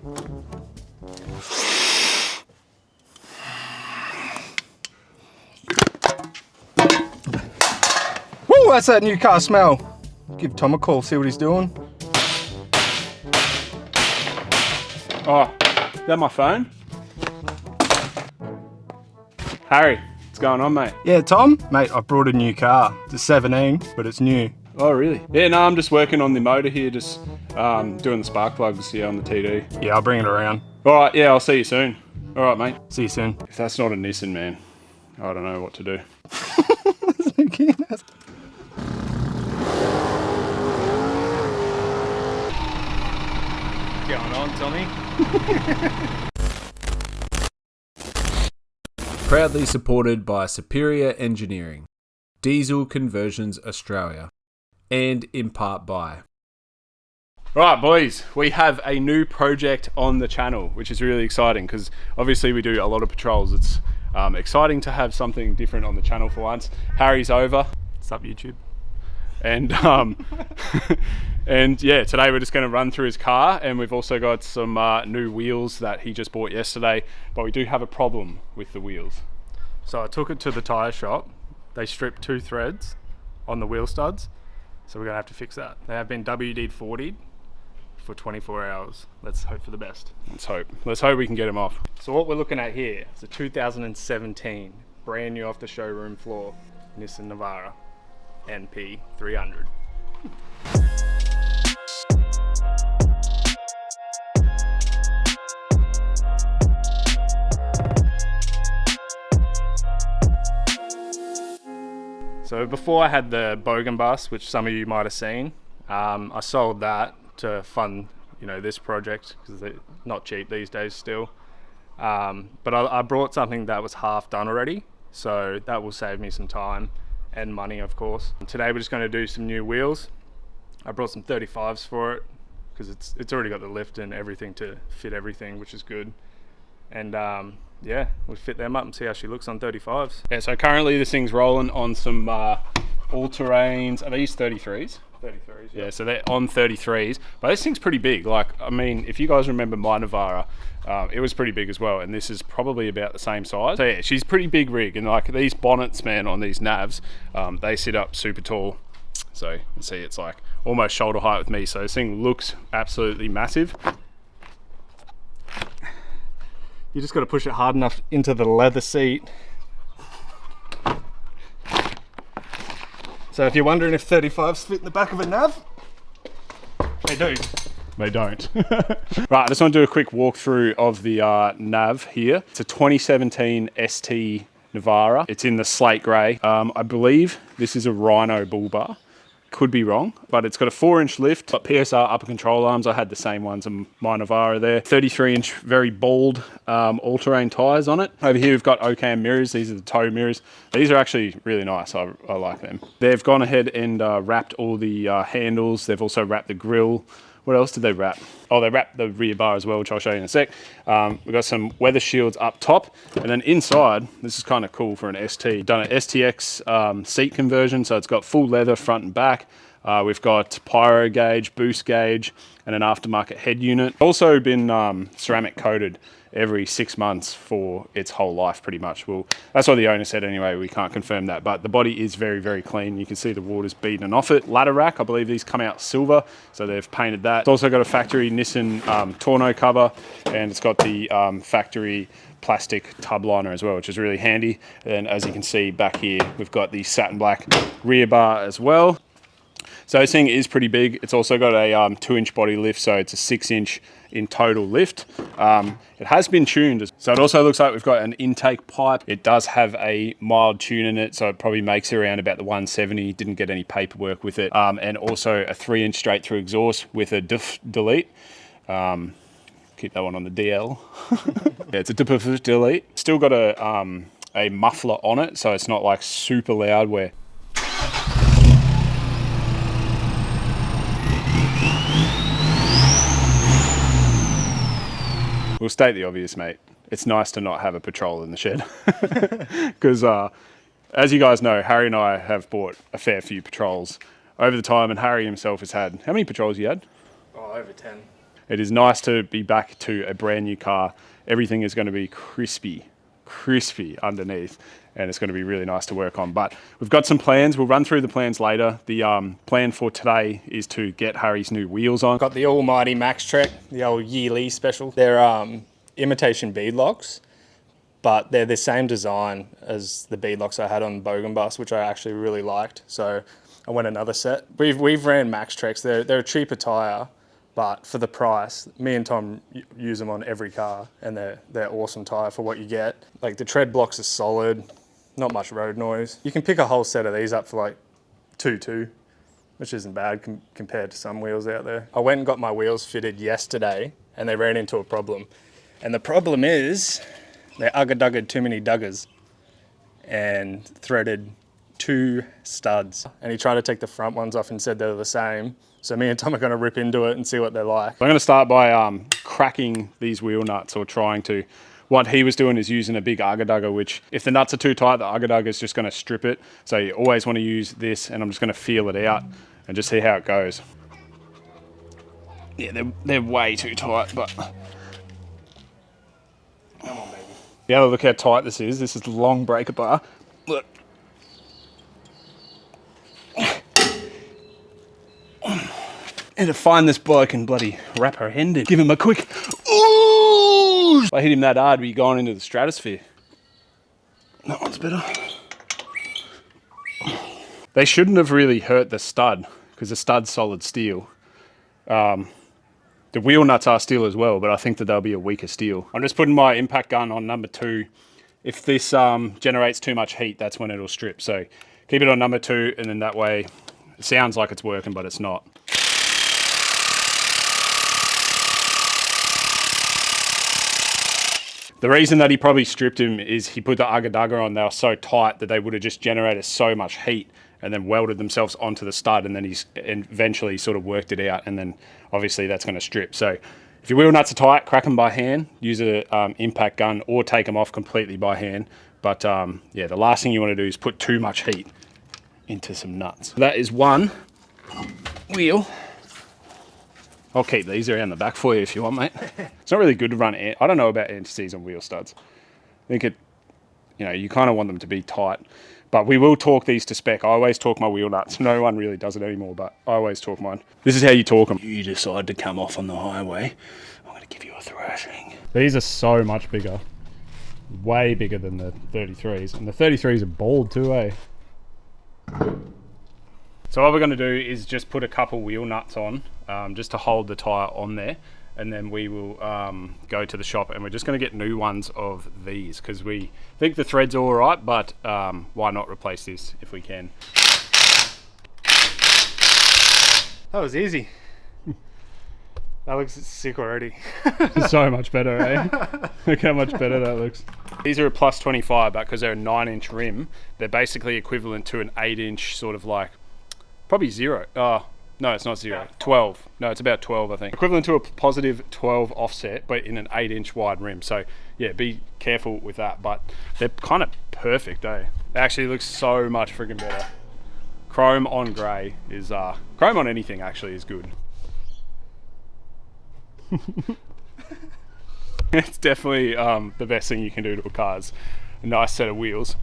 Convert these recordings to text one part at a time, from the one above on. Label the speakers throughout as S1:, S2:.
S1: Woo, that's that new car smell. Give Tom a call, see what he's doing.
S2: Oh, is that my phone? Harry, what's going on, mate?
S1: Yeah, Tom? Mate, I brought a new car. It's a 17, but it's new.
S2: Oh, really? Yeah, no, I'm just working on the motor here, just doing the spark plugs here on the TD.
S1: Yeah, I'll bring it around.
S2: All right, yeah, I'll see you soon. All right, mate.
S1: See you soon.
S2: If that's not a Nissan, man, I don't know what to do.
S1: Going on, Tommy?
S3: Proudly supported by Superior Engineering, Diesel Conversions Australia, and in part by...
S2: Right, boys, we have a new project on the channel, which is really exciting because obviously we do a lot of patrols. It's exciting to have something different on the channel for once. Harry's over.
S1: What's up, YouTube?
S2: And and yeah, today we're just going to run through his car, and we've also got some new wheels that he just bought yesterday, but we do have a problem with the wheels.
S1: So I took it to the tyre shop. They stripped 2 threads on the wheel studs, so we're going to have to fix that. They have been WD-40'd for 24 hours. Let's hope for the best.
S2: Let's hope we can get them off.
S1: So what we're looking at here is a 2017 brand new off the showroom floor Nissan Navara NP 300. So before I had the Bogan bus, which some of you might have seen, I sold that to fund, this project because they're not cheap these days still. But I brought something that was half done already, so that will save me some time and money, of course. Today we're just going to do some new wheels. I brought some 35s for it because it's already got the lift and everything to fit everything, which is good. And yeah, we'll fit them up and see how she looks on 35s.
S2: Yeah, so currently this thing's rolling on some all-terrains. Are these 33s?
S1: 33s.
S2: Yeah, so they're on 33s, but this thing's pretty big. Like, I mean, if you guys remember my Navara, it was pretty big as well, and this is probably about the same size. So yeah, she's pretty big rig, and like these bonnets, man, on these navs, they sit up super tall. So you can see it's like almost shoulder height with me. So this thing looks absolutely massive.
S1: You just got to push it hard enough into the leather seat. So if you're wondering if 35s fit in the back of a nav, they do.
S2: They don't. Right, I just want to do a quick walkthrough of the nav here. It's a 2017 ST Navara. It's in the slate grey. I believe this is a Rhino bull bar. Could be wrong, but it's got a 4-inch lift, got PSR upper control arms. I had the same ones on my Navara there. 33-inch, very bald all-terrain tyres on it. Over here we've got OCAM mirrors. These are the tow mirrors. These are actually really nice. I like them. They've gone ahead and wrapped all the handles. They've also wrapped the grille. What else did they wrap? Oh, they wrapped the rear bar as well, which I'll show you in a sec. We've got some weather shields up top, and then inside, this is kind of cool for an ST. Done an STX seat conversion, so it's got full leather front and back. We've got pyro gauge, boost gauge, and an aftermarket head unit. Also been ceramic coated every 6 months for its whole life, pretty much. Well, that's what the owner said anyway. We can't confirm that, but the body is very, very clean. You can see the water's beating off it. Ladder rack, I believe these come out silver, so they've painted that. It's also got a factory Nissan tonneau cover, and it's got the factory plastic tub liner as well, which is really handy. And as you can see back here, we've got the satin black rear bar as well. So this thing is pretty big. It's also got a 2-inch body lift, so it's a 6-inch in total lift. It has been tuned. So it also looks like we've got an intake pipe. It does have a mild tune in it, so it probably makes it around about the 170. Didn't get any paperwork with it. And also a 3-inch straight through exhaust with a diff delete. Keep that one on the DL. Yeah, it's a diff delete. Still got a muffler on it, so it's not like super loud where we'll state the obvious, mate. It's nice to not have a patrol in the shed. Because as you guys know, Harry and I have bought a fair few patrols over the time, and Harry himself has had, how many patrols you had?
S1: Oh, over 10.
S2: It is nice to be back to a brand new car. Everything is going to be crispy underneath, and it's going to be really nice to work on. But we've got some plans. We'll run through the plans later. The plan for today is to get Harry's new wheels on.
S1: Got the almighty Max Trek, the old yearly special. They're imitation beadlocks, but they're the same design as the beadlocks I had on the Bogan bus, which I actually really liked. So I went another set. We've ran Max Treks. They're a cheaper tyre, but for the price, me and Tom use them on every car, and they're awesome tyre for what you get. Like the tread blocks are solid, not much road noise. You can pick a whole set of these up for like 2.2, which isn't bad compared to some wheels out there. I went and got my wheels fitted yesterday, and they ran into a problem. And the problem is they ugga-duggered too many duggers and threaded 2 studs. And he tried to take the front ones off and said they were the same. So me and Tom are going to rip into it and see what they're like.
S2: I'm going to start by cracking these wheel nuts, or trying to. What he was doing is using a big ugga-dugger, which if the nuts are too tight, the ugga-dugger is just going to strip it. So you always want to use this, and I'm just going to feel it out and just see how it goes. Yeah, they're way too tight, but...
S1: Come on, baby.
S2: Yeah, look how tight this is. This is the long breaker bar. Look. And to find this bloke and bloody wrap her hand in. Give him a quick ooh! If I hit him that hard, we'd be going into the stratosphere. That one's better. They shouldn't have really hurt the stud, because the stud's solid steel. The wheel nuts are steel as well, but I think that they'll be a weaker steel. I'm just putting my impact gun on number 2. If this generates too much heat, that's when it'll strip. So keep it on number 2, and then that way it sounds like it's working, but it's not. The reason that he probably stripped him is he put the ugga-dugger on. They were so tight that they would have just generated so much heat and then welded themselves onto the stud, and then he's eventually sort of worked it out, and then obviously that's going to strip. So if your wheel nuts are tight, crack them by hand, use an impact gun, or take them off completely by hand. But yeah, the last thing you want to do is put too much heat into some nuts. That is one wheel. I'll keep these around the back for you if you want, mate. It's not really good to run, I don't know about anti-seize on wheel studs. I think you kind of want them to be tight. But we will torque these to spec. I always torque my wheel nuts. No one really does it anymore, but I always torque mine. This is how you torque them. You decide to come off on the highway, I'm going to give you a thrashing. These are so much bigger. Way bigger than the 33s. And the 33s are bald too, eh? So what we're going to do is just put a couple wheel nuts on, just to hold the tyre on there. And then we will go to the shop, and we're just going to get new ones of these, because we think the thread's all right, but why not replace this if we can?
S1: That was easy. That looks sick already.
S2: So much better, eh? Look how much better that looks. These are a plus 25, but because they're a 9-inch rim, they're basically equivalent to an 8-inch sort of like, probably 0. No, it's not 0. 12. No, it's about 12, I think. Equivalent to a positive 12 offset, but in an 8-inch wide rim. So, yeah, be careful with that. But they're kind of perfect, eh? It actually looks so much freaking better. Chrome on grey is... chrome on anything, actually, is good. It's definitely the best thing you can do to a car is a nice set of wheels.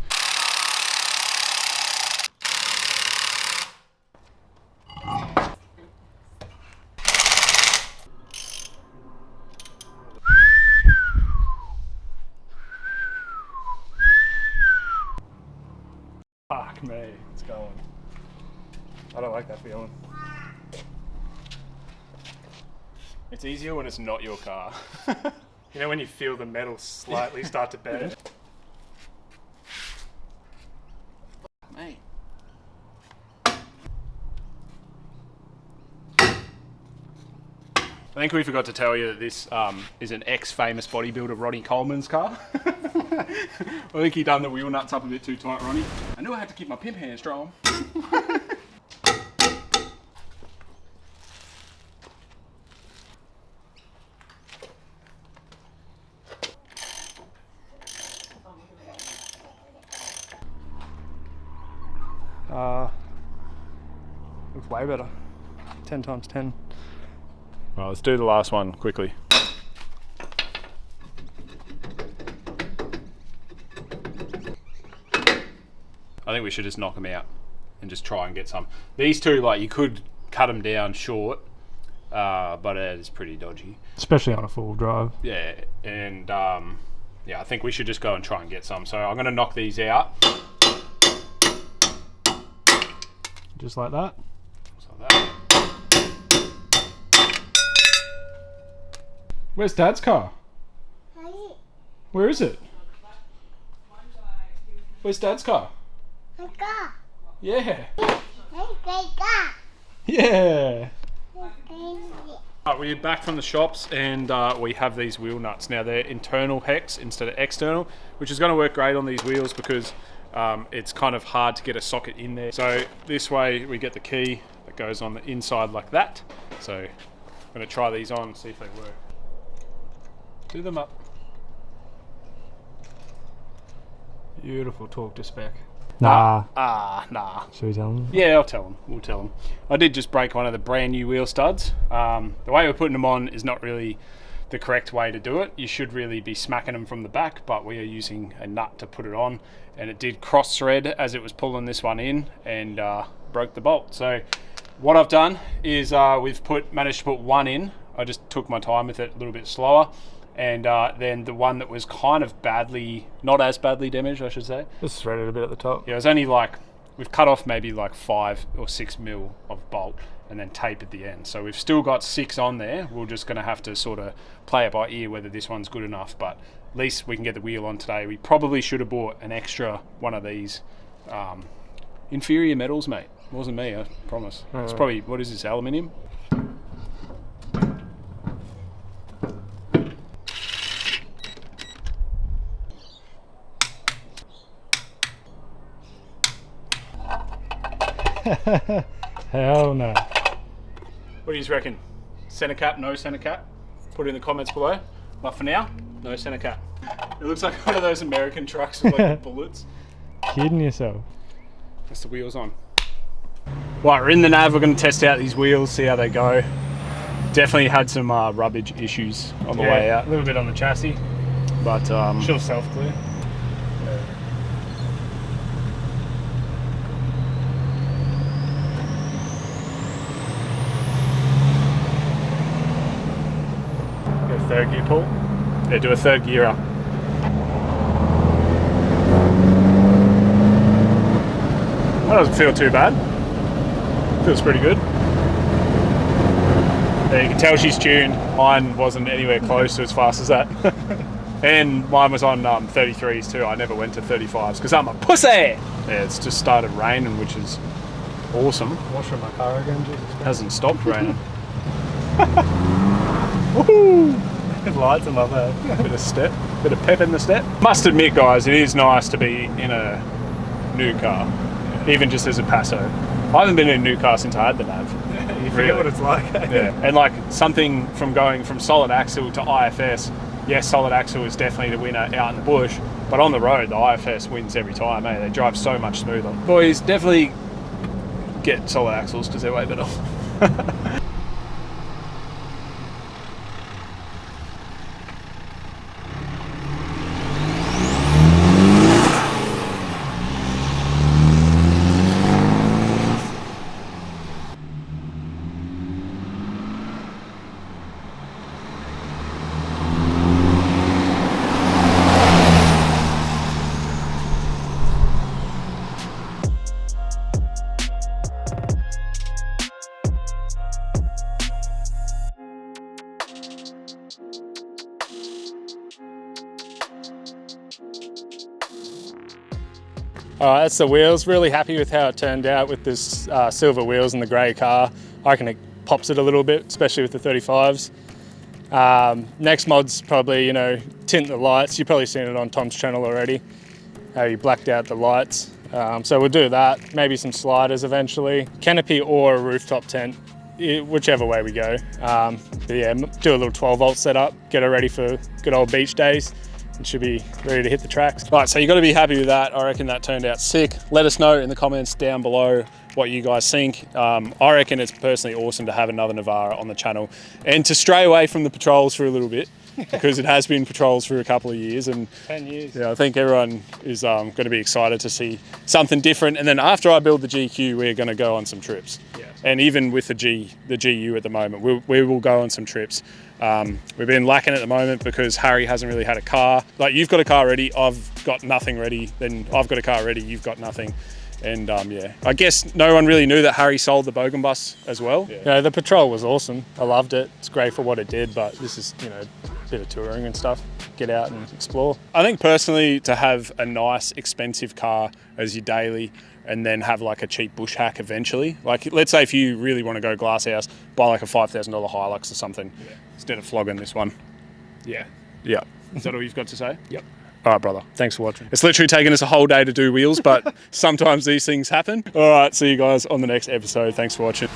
S2: Fuck me, it's going.
S1: I don't like that feeling.
S2: It's easier when it's not your car.
S1: You know when you feel the metal slightly start to bend?
S2: Mate. I think we forgot to tell you that this is an ex-famous bodybuilder, Ronnie Coleman's car. I think he done the wheel nuts up a bit too tight, Ronnie. I knew I had to keep my pimp hand strong.
S1: Looks way better. 10 times 10.
S2: Right, let's do the last one quickly. I think we should just knock them out and just try and get some. These two, like, you could cut them down short, but it is pretty dodgy.
S4: Especially on a full drive.
S2: Yeah, and yeah, I think we should just go and try and get some. So I'm going to knock these out.
S4: Just like that.
S2: Just like that.
S4: Where's Dad's car? Where is it? Where's Dad's car? Yeah. Yeah.
S2: Right, we're back from the shops and we have these wheel nuts. Now they're internal hex instead of external, which is going to work great on these wheels because it's kind of hard to get a socket in there. So this way we get the key that goes on the inside like that. So I'm going to try these on and see if they work. Do them up.
S4: Beautiful talk to spec.
S2: Nah.
S4: Should we tell them?
S2: Yeah, I'll tell them. We'll tell them. I did just break one of the brand new wheel studs. The way we're putting them on is not really the correct way to do it. You should really be smacking them from the back, but we are using a nut to put it on, and it did cross thread as it was pulling this one in and broke the bolt. So what I've done is we've managed to put one in. I just took my time with it a little bit slower. And then the one that was kind of not as badly damaged, I should say.
S4: Just threaded a bit at the top.
S2: Yeah, it was only like, we've cut off maybe like 5 or 6 mil of bolt and then tape at the end. So we've still got 6 on there. We're just going to have to sort of play it by ear whether this one's good enough, but at least we can get the wheel on today. We probably should have bought an extra one of these inferior metals, mate. It wasn't me, I promise. It's probably, what is this, aluminium?
S4: Hell no.
S2: What do you reckon? Center cap, no center cap? Put it in the comments below. But for now, no center cap. It looks like one of those American trucks with like the bullets.
S4: Kidding yourself.
S2: That's the wheels on. Right, we're in the nav. We're going to test out these wheels, see how they go. Definitely had some rubbish issues on the way out.
S4: A little bit on the chassis.
S2: But
S4: She'll self-clear.
S2: third gear pull. Yeah, do a third gear up. That doesn't feel too bad. Feels pretty good. Yeah, you can tell she's tuned. Mine wasn't anywhere close to as fast as that. And mine was on 33s too. I never went to 35s because I'm a pussy! Yeah, it's just started raining, which is awesome.
S4: Washing my car again, Jesus Christ.
S2: Hasn't stopped raining.
S4: Woohoo! Lights, I love that.
S2: Bit of pep in the step. Must admit, guys, it is nice to be in a new car, even just as a passo. I haven't been in a new car since I had the nav.
S4: You forget what it's like.
S2: Yeah, and like something from going from solid axle to IFS. Yes, solid axle is definitely the winner out in the bush, but on the road, the IFS wins every time. Eh? They drive so much smoother. Boys, definitely get solid axles because they're way better. Alright, that's the wheels. Really happy with how it turned out with this silver wheels and the grey car. I reckon it pops it a little bit, especially with the 35s. Next mod's probably, you know, tint the lights. You've probably seen it on Tom's channel already, how he blacked out the lights. So we'll do that. Maybe some sliders eventually. Canopy or a rooftop tent, whichever way we go. But yeah, do a little 12 volt setup, get it ready for good old beach days. It should be ready to hit the tracks. Right, so you got to be happy with that. I reckon that turned out sick. Let us know in the comments down below what you guys think. I reckon it's personally awesome to have another Navara on the channel and to stray away from the patrols for a little bit because it has been patrols for a couple of years. And
S1: 10 years.
S2: yeah, I think everyone is going to be excited to see something different. And then after I build the GQ, we're going to go on some trips.
S1: Yeah.
S2: And even with the GU at the moment, we will go on some trips. We've been lacking at the moment because Harry hasn't really had a car. Like, you've got a car ready, I've got nothing ready, then I've got a car ready, you've got nothing. And yeah, I guess no one really knew that Harry sold the Bogan bus as well.
S1: Yeah.
S2: You know, the patrol was awesome. I loved it. It's great for what it did, but this is, you know, a bit of touring and stuff. Get out and explore. I think personally, to have a nice, expensive car as your daily and then have like a cheap bush hack eventually. Like, let's say if you really want to go glasshouse, buy like a $5,000 Hilux or something instead of flogging this one.
S1: Yeah.
S2: Yeah. Is that all you've got to say?
S1: Yep.
S2: All right, brother. Thanks for watching. It's literally taken us a whole day to do wheels, but sometimes these things happen. All right, see you guys on the next episode. Thanks for watching.